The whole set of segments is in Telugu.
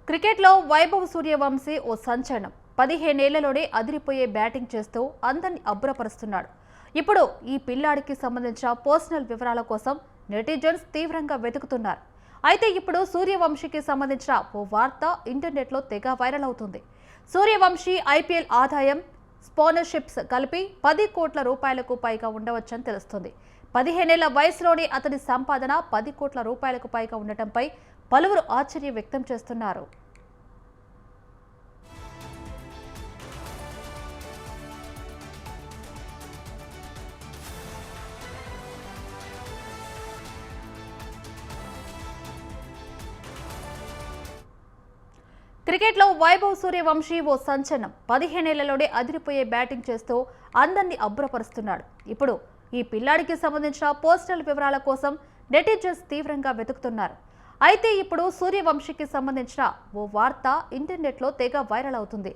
క్రికెట్లో వైభవ్ సూర్యవంశీ ఓ సంచలనం. 15 ఏళ్లలోనే అదిరిపోయే బ్యాటింగ్ చేస్తూ అందరిని అబ్బురపరుస్తున్నాడు. ఇప్పుడు ఈ పిల్లాడికి సంబంధించిన పర్సనల్ వివరాల కోసం నెటిజన్స్ తీవ్రంగా వెతుకుతున్నారు. అయితే ఇప్పుడు సూర్యవంశీకి సంబంధించిన ఓ వార్త ఇంటర్నెట్లో తెగ వైరల్ అవుతుంది. సూర్యవంశీ ఐపీఎల్ ఆదాయం, స్పాన్సర్షిప్స్ కలిపి 10 కోట్ల రూపాయలకు పైగా ఉండవచ్చని తెలుస్తుంది. 15 ఏళ్ల వయసులోనే అతని సంపాదన 10 కోట్ల రూపాయలకు పైగా ఉండటంపై పలువురు ఆశ్చర్యం వ్యక్తం చేస్తున్నారు. క్రికెట్లో వైభవ్ సూర్యవంశీ ఓ సంచలనం. 15 ఏళ్లలోనే అదిరిపోయే బ్యాటింగ్ చేస్తూ అందరినీ అబ్బురపరుస్తున్నాడు. ఇప్పుడు ఈ పిల్లాడికి సంబంధించిన పర్సనల్ వివరాల కోసం నెటిజన్స్ తీవ్రంగా వెతుకుతున్నారు. అయితే ఇప్పుడు సూర్యవంశీకి సంబంధించిన ఓ వార్త ఇంటర్నెట్లో తెగ వైరల్ అవుతుంది.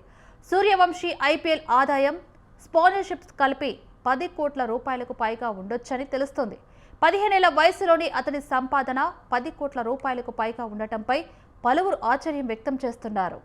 సూర్యవంశీ ఐపీఎల్ ఆదాయం, స్పాన్సర్షిప్స్ కలిపి 10 కోట్ల రూపాయలకు పైగా ఉండొచ్చని తెలుస్తోంది. 15 ఏళ్ల వయసులోని అతని సంపాదన 10 కోట్ల రూపాయలకు పైగా ఉండటంపై పలువురు ఆశ్చర్యం వ్యక్తం చేస్తున్నారు.